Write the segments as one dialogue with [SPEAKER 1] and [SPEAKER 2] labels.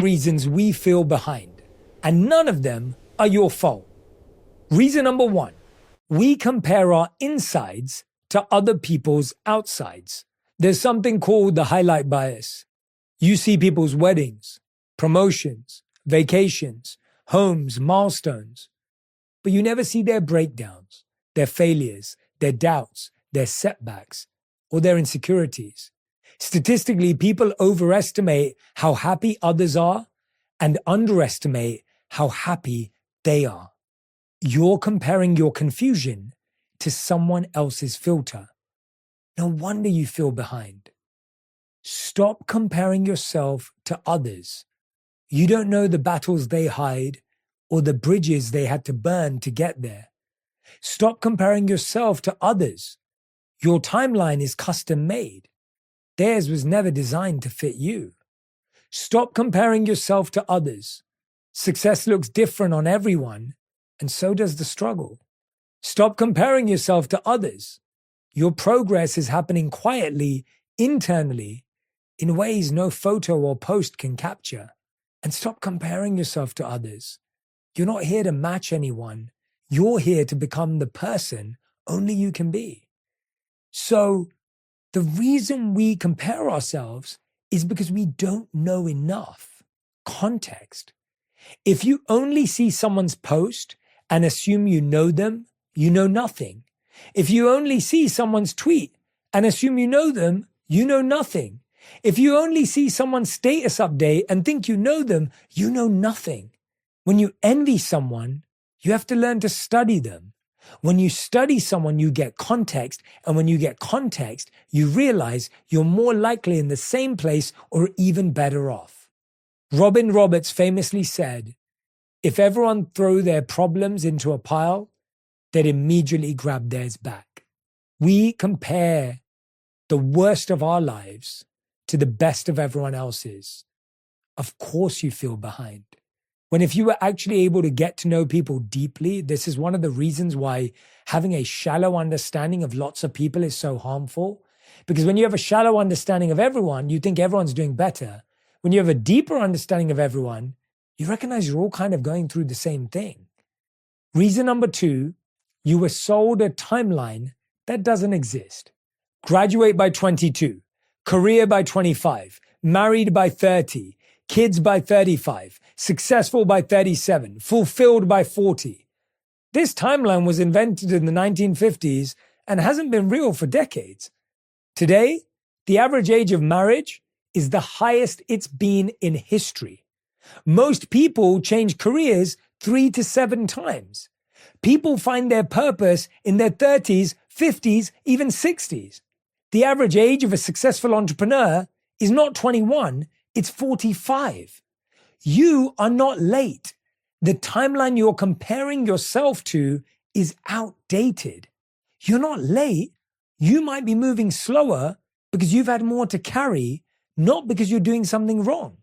[SPEAKER 1] reasons we feel behind, and none of them are your fault. Reason number one, we compare our insides to other people's outsides. There's something called the highlight bias. You see people's weddings, promotions, vacations, homes, milestones, but you never see their breakdowns, their failures, their doubts, their setbacks, or their insecurities. Statistically, people overestimate how happy others are and underestimate how happy they are. You're comparing your confusion to someone else's filter. No wonder you feel behind. Stop comparing yourself to others. You don't know the battles they hide or the bridges they had to burn to get there. Stop comparing yourself to others. Your timeline is custom made. Theirs was never designed to fit you. Stop comparing yourself to others. Success looks different on everyone, and so does the struggle. Stop comparing yourself to others. Your progress is happening quietly, internally, in ways no photo or post can capture. And stop comparing yourself to others. You're not here to match anyone. You're here to become the person only you can be. So the reason we compare ourselves is because we don't know enough context. If you only see someone's post and assume you know them, you know nothing. If you only see someone's tweet and assume you know them, you know nothing. If you only see someone's status update and think you know them, you know nothing. When you envy someone, you have to learn to study them. When you study someone, you get context. And when you get context, you realize you're more likely in the same place or even better off. Robin Roberts famously said, if everyone threw their problems into a pile, they'd immediately grab theirs back. We compare the worst of our lives to the best of everyone else's. Of course you feel behind. When if you were actually able to get to know people deeply, this is one of the reasons why having a shallow understanding of lots of people is so harmful. Because when you have a shallow understanding of everyone, you think everyone's doing better. When you have a deeper understanding of everyone, you recognize you're all kind of going through the same thing. Reason number two, you were sold a timeline that doesn't exist. Graduate by 22, career by 25, married by 30, kids by 35, successful by 37, fulfilled by 40. This timeline was invented in the 1950s and hasn't been real for decades. Today, the average age of marriage is the highest it's been in history. Most people change careers 3 to 7 times. People find their purpose in their 30s, 50s, even 60s. The average age of a successful entrepreneur is not 21, it's 45. You are not late. The timeline you're comparing yourself to is outdated. You're not late. You might be moving slower because you've had more to carry, not because you're doing something wrong.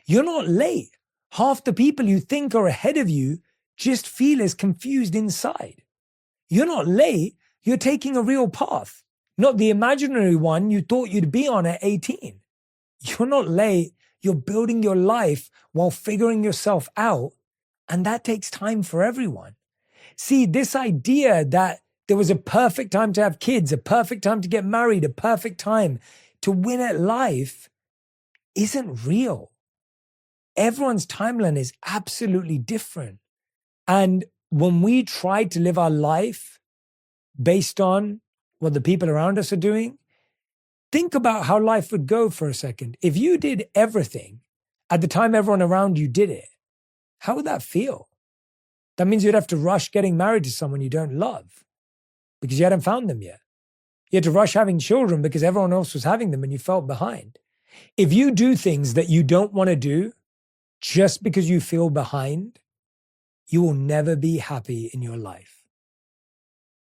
[SPEAKER 1] You're not late. Half the people you think are ahead of you just feel as confused inside. You're not late. You're taking a real path, not the imaginary one you thought you'd be on at 18. You're not late. You're building your life while figuring yourself out, and that takes time for everyone. See, this idea that there was a perfect time to have kids, a perfect time to get married, a perfect time to win at life isn't real. Everyone's timeline is absolutely different. And when we try to live our life based on what the people around us are doing, think about how life would go for a second. If you did everything at the time everyone around you did it, how would that feel? That means you'd have to rush getting married to someone you don't love because you hadn't found them yet. You had to rush having children because everyone else was having them and you felt behind. If you do things that you don't want to do just because you feel behind, you will never be happy in your life.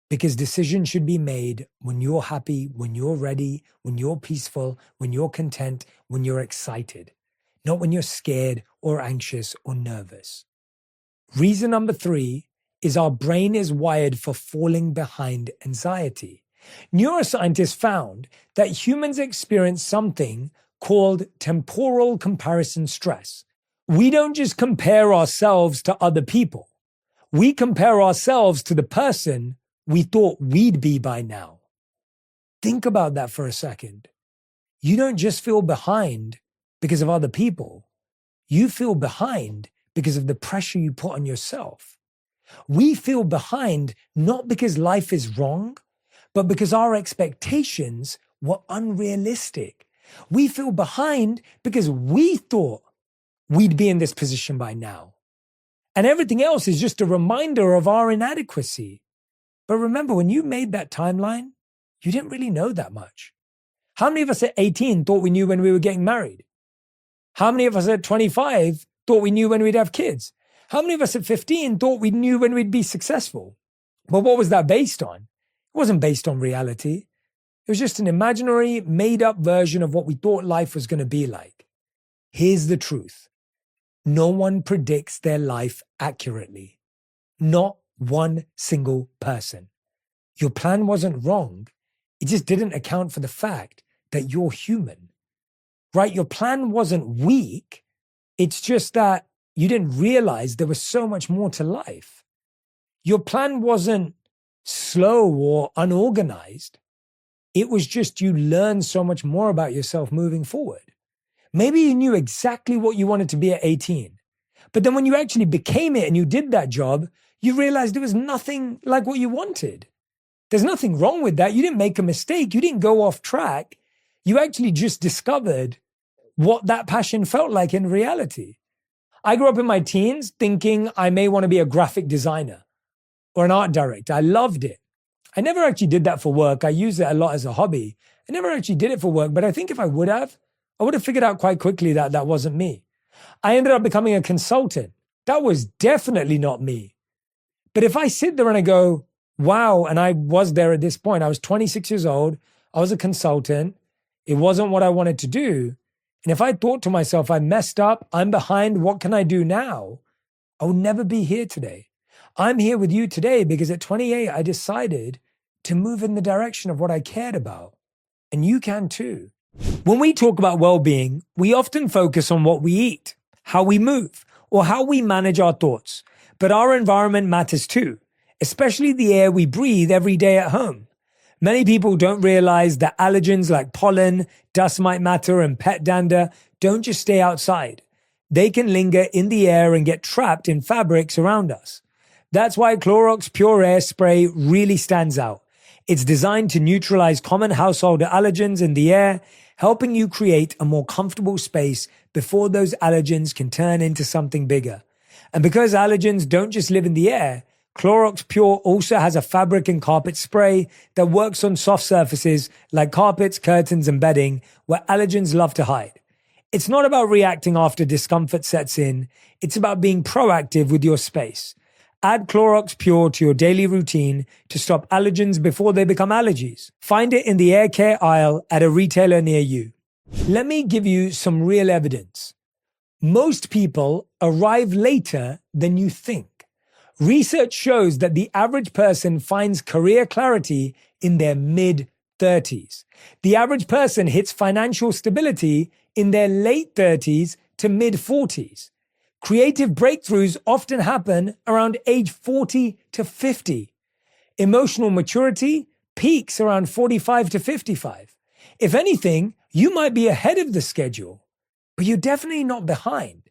[SPEAKER 1] Because decisions should be made when you're happy, when you're ready, when you're peaceful, when you're content, when you're excited, not when you're scared or anxious or nervous. Reason number 3 is our brain is wired for falling behind anxiety. Neuroscientists found that humans experience something called temporal comparison stress. We don't just compare ourselves to other people. We compare ourselves to the person we thought we'd be by now. Think about that for a second. You don't just feel behind because of other people. You feel behind because of the pressure you put on yourself. We feel behind not because life is wrong, but because our expectations were unrealistic. We feel behind because we thought we'd be in this position by now. And everything else is just a reminder of our inadequacy. But remember, when you made that timeline, you didn't really know that much. How many of us at 18 thought we knew when we were getting married? How many of us at 25 thought we knew when we'd have kids? How many of us at 15 thought we knew when we'd be successful? But what was that based on? It wasn't based on reality. It was just an imaginary, made-up version of what we thought life was going to be like. Here's the truth. No one predicts their life accurately. Not one single person. Your plan wasn't wrong. It just didn't account for the fact that you're human. Right? Your plan wasn't weak. It's just that you didn't realize there was so much more to life. Your plan wasn't slow or unorganized. It was just you learned so much more about yourself moving forward. Maybe you knew exactly what you wanted to be at 18. But then when you actually became it and you did that job, you realized there was nothing like what you wanted. There's nothing wrong with that. You didn't make a mistake. You didn't go off track. You actually just discovered what that passion felt like in reality. I grew up in my teens thinking I may want to be a graphic designer or an art director. I loved it. I never actually did that for work. I used it a lot as a hobby. I never actually did it for work, but I think if I would have figured out quite quickly that that wasn't me. I ended up becoming a consultant. That was definitely not me. But if I sit there and I go, wow, and I was there at this point, I was 26 years old, I was a consultant, it wasn't what I wanted to do. And if I thought to myself, I messed up, I'm behind, what can I do now? I would never be here today. I'm here with you today because at 28, I decided to move in the direction of what I cared about. And you can too. When we talk about well-being, we often focus on what we eat, how we move, or how we manage our thoughts. But our environment matters too, especially the air we breathe every day at home. Many people don't realize that allergens like pollen, dust mite matter, and pet dander don't just stay outside. They can linger in the air and get trapped in fabrics around us. That's why Clorox Pure Air Spray really stands out. It's designed to neutralize common household allergens in the air, helping you create a more comfortable space before those allergens can turn into something bigger. And because allergens don't just live in the air, Clorox Pure also has a fabric and carpet spray that works on soft surfaces like carpets, curtains, and bedding where allergens love to hide. It's not about reacting after discomfort sets in. It's about being proactive with your space. Add Clorox Pure to your daily routine to stop allergens before they become allergies. Find it in the air care aisle at a retailer near you. Let me give you some real evidence. Most people arrive later than you think. Research shows that the average person finds career clarity in their mid-30s. The average person hits financial stability in their late 30s to mid-40s. Creative breakthroughs often happen around age 40 to 50. Emotional maturity peaks around 45 to 55. If anything, you might be ahead of the schedule, but you're definitely not behind.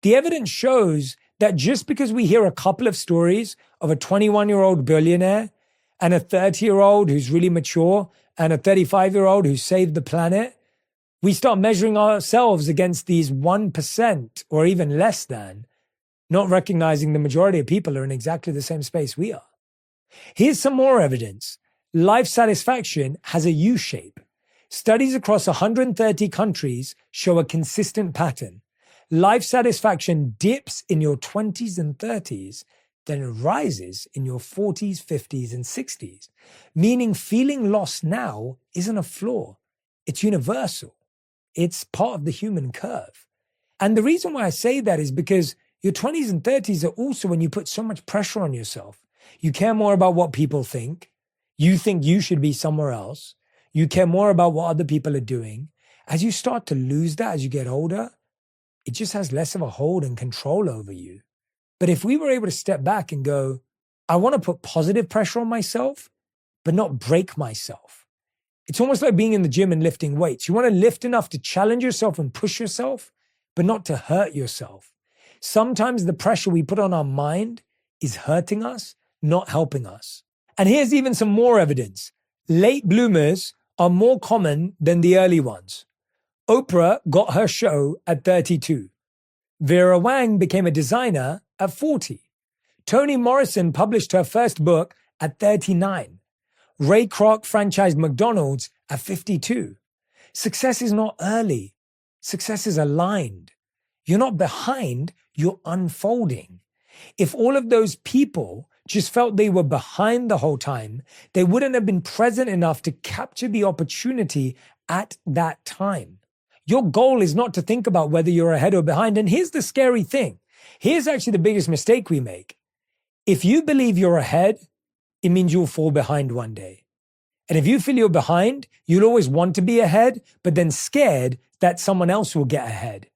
[SPEAKER 1] The evidence shows that just because we hear a couple of stories of a 21-year-old billionaire and a 30-year-old who's really mature and a 35-year-old who saved the planet, we start measuring ourselves against these 1% or even less than, not recognizing the majority of people are in exactly the same space we are. Here's some more evidence. Life satisfaction has a U-shape. Studies across 130 countries show a consistent pattern. Life satisfaction dips in your 20s and 30s, then rises in your 40s, 50s, and 60s, meaning feeling lost now isn't a flaw. It's universal. It's part of the human curve. And the reason why I say that is because your 20s and 30s are also when you put so much pressure on yourself. You care more about what people think. You think you should be somewhere else. You care more about what other people are doing. As you start to lose that as you get older, it just has less of a hold and control over you. But if we were able to step back and go, I want to put positive pressure on myself, but not break myself. It's almost like being in the gym and lifting weights. You want to lift enough to challenge yourself and push yourself, but not to hurt yourself. Sometimes the pressure we put on our mind is hurting us, not helping us. And here's even some more evidence. Late bloomers are more common than the early ones. Oprah got her show at 32. Vera Wang became a designer at 40. Toni Morrison published her first book at 39. Ray Kroc franchised McDonald's at 52. Success is not early. Success is aligned. You're not behind, you're unfolding. If all of those people just felt they were behind the whole time, they wouldn't have been present enough to capture the opportunity at that time. Your goal is not to think about whether you're ahead or behind. And here's the scary thing. Here's actually the biggest mistake we make. If you believe you're ahead, it means you'll fall behind one day. And if you feel you're behind, you'll always want to be ahead, but then scared that someone else will get ahead.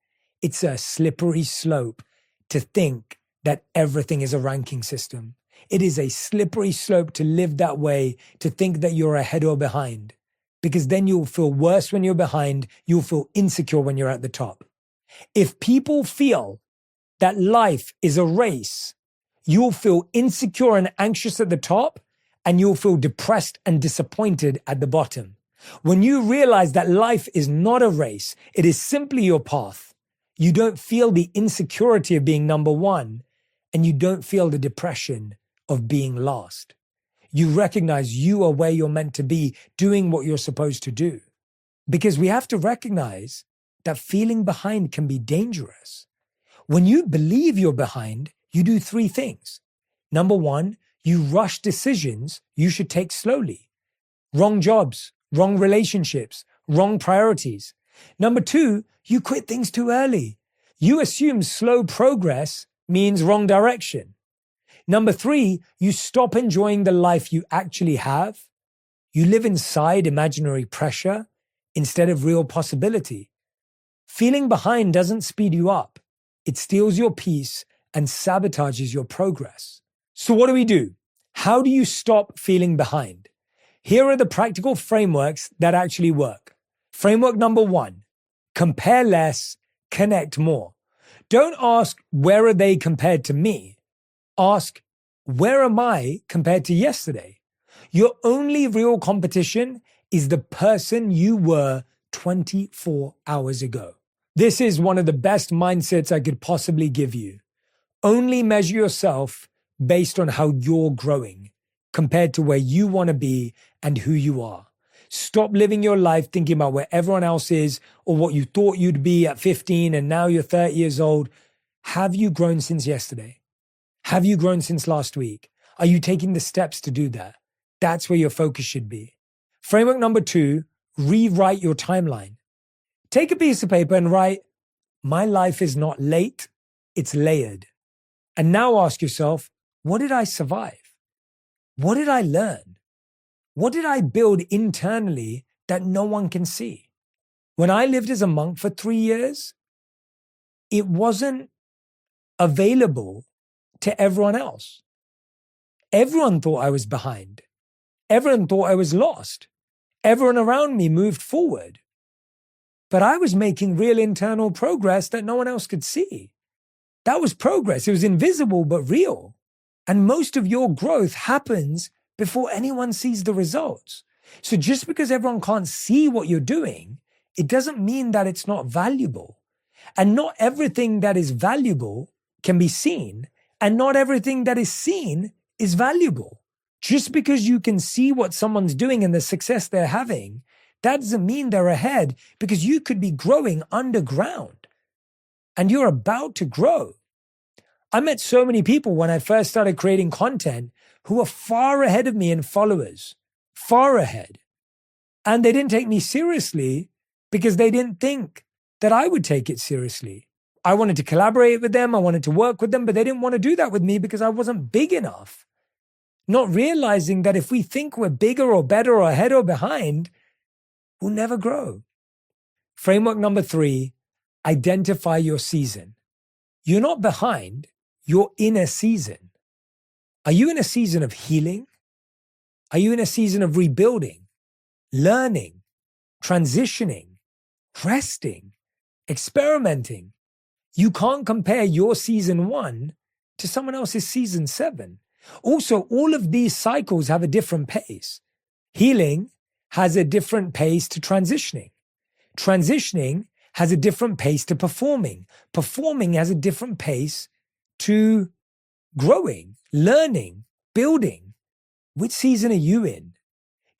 [SPEAKER 1] It's a slippery slope to think that everything is a ranking system. It is a slippery slope to live that way, to think that you're ahead or behind, because then you'll feel worse when you're behind. You'll feel insecure when you're at the top. If people feel that life is a race, you'll feel insecure and anxious at the top, and you'll feel depressed and disappointed at the bottom. When you realize that life is not a race, it is simply your path, you don't feel the insecurity of being number one, and you don't feel the depression of being last. You recognize you are where you're meant to be, doing what you're supposed to do. Because we have to recognize that feeling behind can be dangerous. When you believe you're behind, you do three things. Number one, you rush decisions you should take slowly. Wrong jobs, wrong relationships, wrong priorities. Number two, you quit things too early. You assume slow progress means wrong direction. Number three, you stop enjoying the life you actually have. You live inside imaginary pressure instead of real possibility. Feeling behind doesn't speed you up. It steals your peace and sabotages your progress. So what do? How do you stop feeling behind? Here are the practical frameworks that actually work. Framework number one, compare less, connect more. Don't ask, where are they compared to me? Ask, where am I compared to yesterday? Your only real competition is the person you were 24 hours ago. This is one of the best mindsets I could possibly give you. Only measure yourself based on how you're growing compared to where you want to be and who you are. Stop living your life thinking about where everyone else is or what you thought you'd be at 15 and now you're 30 years old. Have you grown since yesterday? Have you grown since last week? Are you taking the steps to do that? That's where your focus should be. Framework number two, rewrite your timeline. Take a piece of paper and write, my life is not late, it's layered. And now ask yourself, what did I survive? What did I learn? What did I build internally that no one can see? When I lived as a monk for 3 years, it wasn't available to everyone else. Everyone thought I was behind. Everyone thought I was lost. Everyone around me moved forward. But I was making real internal progress that no one else could see. That was progress. It was invisible but real. And most of your growth happens before anyone sees the results. So just because everyone can't see what you're doing, it doesn't mean that it's not valuable. And not everything that is valuable can be seen, and not everything that is seen is valuable. Just because you can see what someone's doing and the success they're having, that doesn't mean they're ahead, because you could be growing underground and you're about to grow. I met so many people when I first started creating content who were far ahead of me in followers, far ahead. And they didn't take me seriously because they didn't think that I would take it seriously. I wanted to collaborate with them. I wanted to work with them, but they didn't want to do that with me because I wasn't big enough. Not realizing that if we think we're bigger or better or ahead or behind, we'll never grow. Framework number three, identify your season. You're not behind, you're in a season. Are you in a season of healing? Are you in a season of rebuilding, learning, transitioning, resting, experimenting? You can't compare your season 1 to someone else's season 7. Also, all of these cycles have a different pace. Healing has a different pace to transitioning. Transitioning has a different pace to performing. Performing has a different pace to growing, learning, building. Which season are you in?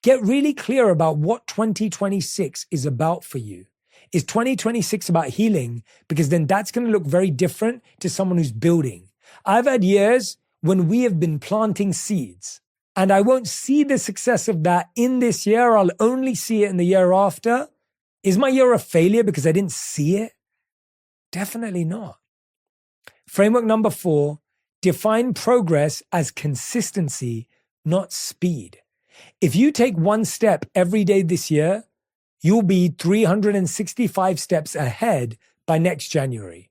[SPEAKER 1] Get really clear about what 2026 is about for you. Is 2026 about healing? Because then that's going to look very different to someone who's building. I've had years when we have been planting seeds, and I won't see the success of that in this year. I'll only see it in the year after. Is my year a failure because I didn't see it? Definitely not. Framework number 4, define progress as consistency, not speed. If you take one step every day this year, you'll be 365 steps ahead by next January.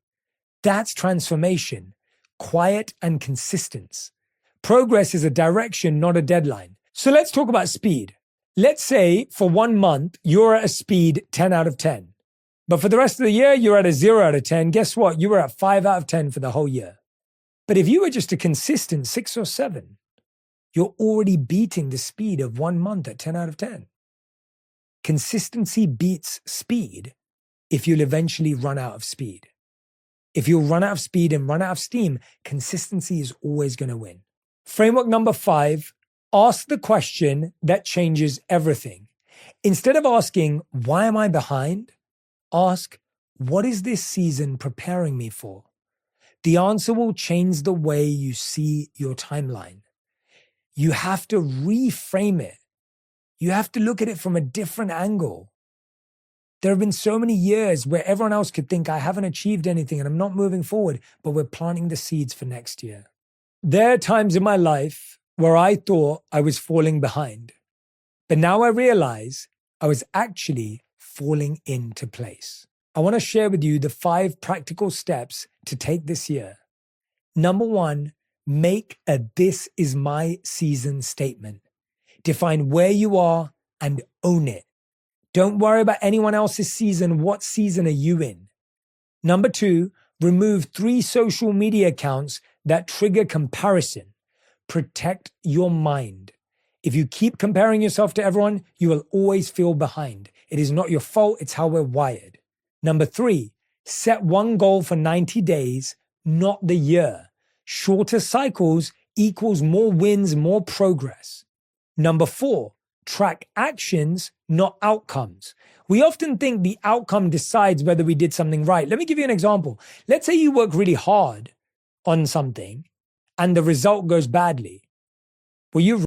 [SPEAKER 1] That's transformation, quiet and consistent. Progress is a direction, not a deadline. So let's talk about speed. Let's say for 1 month, you're at a speed 10 out of 10. But for the rest of the year, you're at a 0 out of 10. Guess what? You were at 5 out of 10 for the whole year. But if you were just a consistent 6 or 7, you're already beating the speed of 1 month at 10 out of 10. Consistency beats speed if you'll eventually run out of speed. If you'll run out of speed and run out of steam, consistency is always going to win. Framework number 5, ask the question that changes everything. Instead of asking, why am I behind? Ask, what is this season preparing me for? The answer will change the way you see your timeline. You have to reframe it. You have to look at it from a different angle. There have been so many years where everyone else could think I haven't achieved anything and I'm not moving forward, but we're planting the seeds for next year. There are times in my life where I thought I was falling behind, but now I realize I was actually falling into place. I want to share with you the 5 practical steps to take this year. Number 1, make a "this is my season" statement. Define where you are and own it. Don't worry about anyone else's season. What season are you in? Number 2, remove 3 social media accounts that trigger comparison. Protect your mind. If you keep comparing yourself to everyone, you will always feel behind. It is not your fault, it's how we're wired. Number 3, set one goal for 90 days, not the year. Shorter cycles equals more wins, more progress. Number 4, track actions, not outcomes. We often think the outcome decides whether we did something right. Let me give you an example. Let's say you work really hard on something and the result goes badly. Well, you